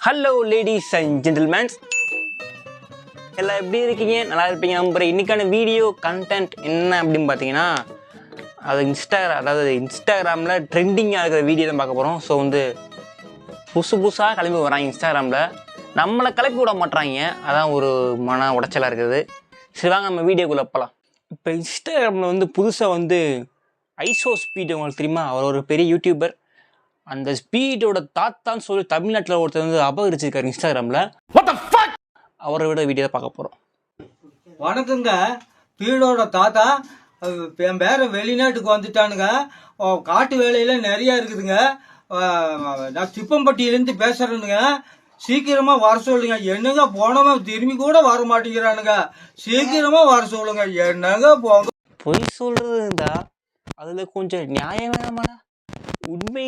Hello ladies and gentlemen's, எல்லாம் எப்படி இருக்கீங்க? நல்லா இருப்பீங்க நம்புறேன். இன்றைக்கான வீடியோ கண்டென்ட் என்ன அப்படின்னு பார்த்தீங்கன்னா, அது இன்ஸ்டாகிராமில் ட்ரெண்டிங்காக இருக்கிற வீடியோ தான் பார்க்க போகிறோம். ஸோ புதுசாக கிளம்பி வராங்க இன்ஸ்டாகிராமில், நம்மளை கிளப்பி விட மாட்றாங்க. அதான் ஒரு மன உடைச்சலாக இருக்குது. சரி வாங்க நம்ம வீடியோக்குள்ளே போகலாம். இப்போ இன்ஸ்டாகிராமில் புதுசாக ஐசோ ஸ்பீட் உங்களுக்கு தெரியுமா? அவர் ஒரு பெரிய யூடியூபர். அந்த ஸ்பீடோட தாத்தான்னு சொல்லி தமிழ்நாட்டில் ஒருத்தர் அபகரிச்சிருக்காரு இன்ஸ்டாகிராமில். அவரை விட வீடியோ தான் பார்க்க போகிறோம். வணக்கங்க. ஸ்பீடோட தாத்தா என் பேர வெளிநாட்டுக்கு வந்துட்டானுங்க. காட்டு வேலையில நிறைய இருக்குதுங்க. நான் சிப்பம்பட்டியிலேருந்து பேசுறேனுங்க. சீக்கிரமா வர சொல்லுங்க. என்னங்க போனவன் திரும்பி கூட வர மாட்டேங்கிறானுங்க. சீக்கிரமா வர சொல்லுங்க. என்னங்க போங்க. பொய் சொல்றது இருந்தா அதுல கொஞ்சம் நியாயம் வேணாமாடா? உண்மை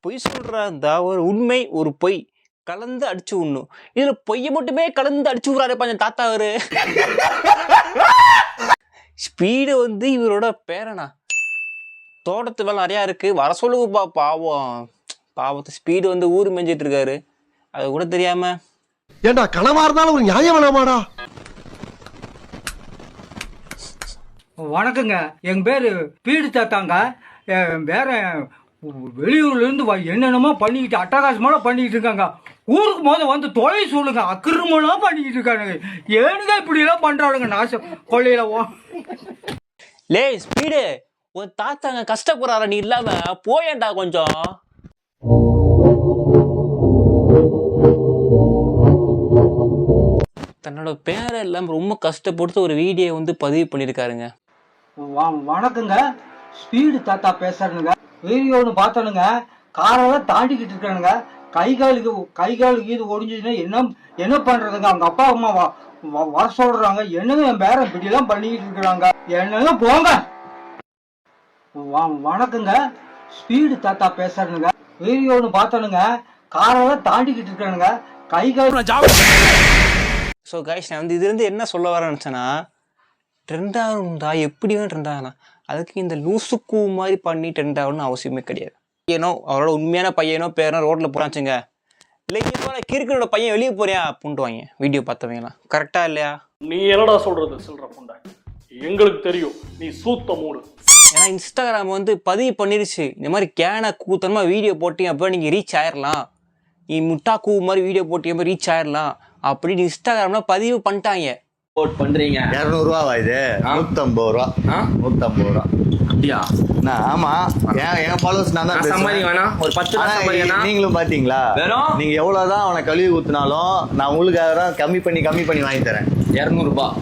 பொய் சொல்றா இருந்தா ஒரு உண்மை ஒரு பொய் கலந்து அடிச்சு விடணும். இதுல பொய்ய மட்டுமே கலந்து அடிச்சு விடுறாரு கொஞ்சம் தாத்தா. அவரு ஸ்பீடு இவரோட பேரனா. தோட்டத்து வேலை நிறையா இருக்கு, வர சொல்லுங்கப்பா. பாவத்தை ஸ்பீடு ஊரு மெஞ்சிட்டு இருக்காரு, அது கூட தெரியாம. ஏண்டா கனவா இருந்தாலும் ஒரு நியாயம் வேணாமாடா? வணக்கங்க. என் பேரு ஸ்பீடு தாத்தாங்க. வேற வெளியூர்ல இருந்து என்னென்னமோ பண்ணிக்கிட்டு அட்டகாசமெல்லாம் பண்ணிக்கிட்டு இருக்காங்க. ஊருக்கு வந்து தொலை சொல்லுங்க. அக்கிரமெல்லாம் பண்ணிக்கிட்டு இருக்கானுங்க. ஏனுங்க இப்படி எல்லாம் பண்றானுங்க? நாசம் கொள்ளையில லே ஸ்பீடு, ஒரு தாத்தாங்க கஷ்டப்படுறாரா? நீ இல்லாம போயேண்டா கொஞ்சம். தன்னோட பேரை எல்லாம் ரொம்ப கஷ்டப்படுத்து ஒரு வீடியோ பதிவு பண்ணியிருக்காருங்க. வணக்கங்க. ஸ்பீடு தாத்தா பேசுறனுங்க. வீடியோன்னு பார்த்தனுங்க. காரெல்லாம் தாண்டிக்கிட்டு இருக்கானுங்க. கை காலுக்கு இது ஒடிஞ்சுன்னா என்ன பண்றதுங்க? அவங்க அப்பா அம்மா வர சொல்றாங்க. என்னங்க என் பேரன் இப்படி எல்லாம் பண்ணிக்கிட்டு இருக்கிறாங்க. என்னங்க போங்க. வணக்கங்க. ஸ்பீடு தாத்தா பேசுறனுங்க. வீடியோன்னு பார்த்தனுங்க. காரெல்லாம் தாண்டிக்கிட்டு இருக்கானுங்க. கை கால். ஸோ கைஸ், நான் இதுலேருந்து என்ன சொல்ல வரேன்னு நினச்சேன்னா, ட்ரெண்ட் ஆகணும்டா. எப்படி வேணும் ட்ரெண்ட் ஆகலாம். அதுக்கு இந்த லூசுக்கு மாதிரி பண்ணி ட்ரெண்ட் ஆகணும்னு அவசியமே கிடையாது. ஏனோ அவரோட உண்மையான பையனோ பேரனோ ரோட்டில் போகிறாச்சுங்க, இல்லை இப்போ கிறுக்கனோட பையன் வெளியே போறியா அப்படின்ட்டு வாங்க வீடியோ பார்த்தவங்களாம். கரெக்டாக இல்லையா? நீ என்னடா சொல்றது? சொல்ற புண்டை, எங்களுக்கு தெரியும் நீ சூத்த மூடு. ஏன்னா இன்ஸ்டாகிராம் பதிவு பண்ணிருச்சு, இந்த மாதிரி கேன கூத்தனமாக வீடியோ போட்டீங்க அப்போ நீங்கள் ரீச் ஆயிடலாம், நீ முட்டா கூ மாதிரி வீடியோ போட்டீங்க அப்போ ரீச் ஆயிடலாம் அப்படின்னு இன்ஸ்டாகிராம்ல பதிவு பண்ணிட்டாங்க. போட் பண்றீங்க. 200 ரூபாவா இது? 150 ரூபா. 150 ரூபா. அப்படியா? ஆமா, என் ஃபாலோவர்ஸ் நான் தான் சம்பாதி வேணா ஒரு 10 நீங்களும் பாத்தீங்களா? நீங்க எவ்வளவுதான் அவனை கழுவி ஊத்தினாலும் நான் உங்களுக்காக தான் கம்மி பண்ணி வாங்கி தரேன். 200 ரூபாய்.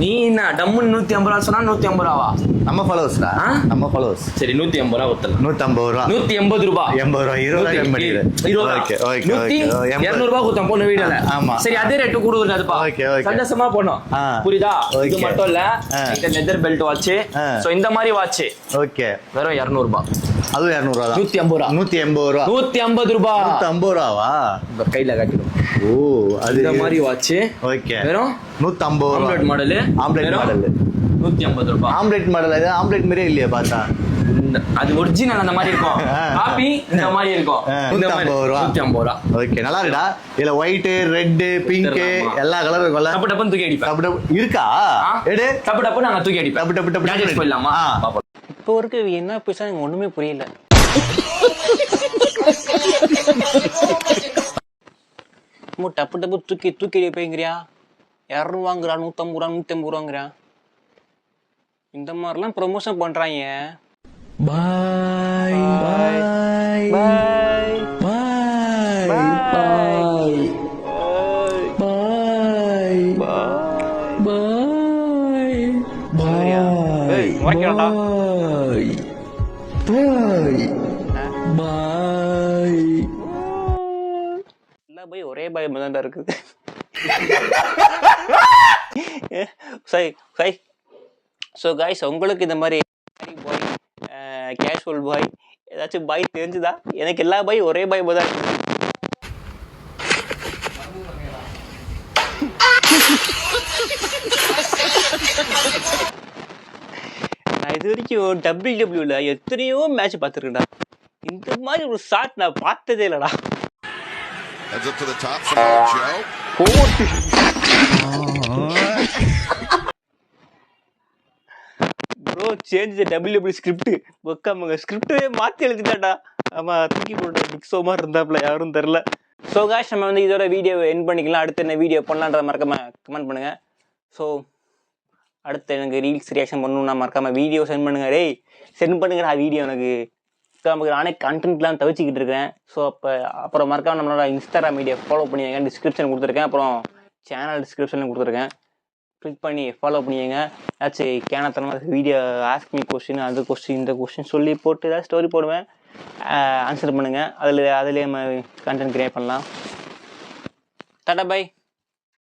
நீ என்ன டம்முன்னு 150 ரூபா சொன்னா 150 ரூபாவா? நம்ம ஃபாலோவர்ஸ்டா, நம்ம ஃபாலோவர்ஸ். சரி 150 ரூபா ஒத்தல. 150 ரூபா. 180 ரூபாய். 80 ரூபா. 20 ரூபாய் கம்மி பண்ணிடு. 20. Okay okay. 200 ரூபாய் கொடுத்தோம் போன வீடியோல. ஆமா சரி, அதே ரேட் கொடுக்குறதுப்பா. Okay okay. சந்தோஷமா போணும். புரியுதா? இது மட்டும் இல்ல, இந்த லெதர் பெல்ட் வாட்ச், சோ இந்த மாதிரி வாட்ச் ஓகே வெறும் 200 ரூபாய். அது 200 ரூபாய். 150 ரூபாய். 180 ரூபாய். 150 ரூபாய். 150 ரூபாவா? இந்த கையில காட்டிடும். ஓ, அது இந்த மாதிரி வாட்ச் ஓகே வெறும் 150 ரூபாய். Omelette model. 150 ரூபாய். Omelette model. அது ஆம்லெட் மாதிரியே இல்லையா பார்த்தா? அது ஒரிஜினல் அந்த மாதிரி இருக்கும், காப்பி இந்த மாதிரி இருக்கும். 150 ரூபாய். 150 ரூபாய். ஓகே, நல்லா இருக்குடா. இதுல ஒயிட், ரெட், பிங்க் எல்லா கலரும் இருக்கும்ல. டப்பு டப்புன்னு தூக்கி அடிப்பேன். இருக்கா? எடு. டப்பு டப்பு நாங்க தூக்கி அடிப்பேன். டப்பு டப்பு டப்பு போயிடலாமா? இப்போ இருக்கு என்ன பேசா எனக்கு ஒண்ணுமே புரியல. டப்பு டப்பு தூக்கி அடிப்பேங்கிறியா? 200 ரூபாங்கிறா, 150 ரூபா, 150 ரூபாங்கிறா. இந்த மாதிரிலாம் ப்ரொமோஷன் பண்றாங்க. பாய் பாய் பாய் பாய் பாய் பாய் பாய் பாய். எல்லா பாய் ஒரே பாய் தான் இருக்குது. சரி ஸோ கைஸ், உங்களுக்கு இந்த மாதிரி பாய், கேஷுவல் பாய் ஏதாச்சும் பாய் தெரிஞ்சுதா? எனக்கு எல்லா பாய் ஒரே பாய் தான் இருக்குது. நான் இது வரைக்கும் WWல எத்தனையோ மேட்ச் பார்த்துருக்கேன்டா, இந்த மாதிரி ஒரு ஷாட் நான் பார்த்ததே இல்லைடா. Heads up to the top, Samoa Joe. Bro change WWE script ஒக்காமங்க ஸ்கிரிப்டே மாற்றி எழுதிட்டாடா. ஆமாம் தூக்கி போட்டு மிக்ஸோ மாதிரி இருந்தாப்புல யாரும் தெரில. ஸோ காஷ் நம்ம வந்து இதோட வீடியோ என் பண்ணிக்கலாம். அடுத்து என்ன வீடியோ பண்ணலான்றத மறக்காம கமெண்ட் பண்ணுங்கள். ஸோ அடுத்து எனக்கு ரீல்ஸ் ரியாக்ஷன் பண்ணணும்னா மறக்காமல் வீடியோ சென்ட் பண்ணுங்க. டேய் சென்ட் பண்ணுங்கடா வீடியோ எனக்கு. நமக்கு நானே கண்டென்ட்லாம் தவிச்சிக்கிட்டு இருக்கேன். ஸோ அப்புறம் மறக்காம நம்மளோட இன்ஸ்டாகிராம் மீடியா ஃபாலோ பண்ணிங்க. டிஸ்கிரிப்ஷன் கொடுத்துருக்கேன், அப்புறம் சேனல் டிஸ்கிரிப்ஷனில் கொடுத்துருக்கேன். கிளிக் பண்ணி ஃபாலோ பண்ணிங்க. ஏதாச்சும் கேனத்தனமாக வீடியோ ஆஸ்க் மீ கொஸ்டின், அந்த கொஸ்டின் இந்த கொஸ்டின் சொல்லி போட்டு ஏதாவது ஸ்டோரி போடுவேன், ஆன்சர் பண்ணுங்கள். அதில் நம்ம கண்டென்ட் கிரியேட் பண்ணலாம். Tata bye.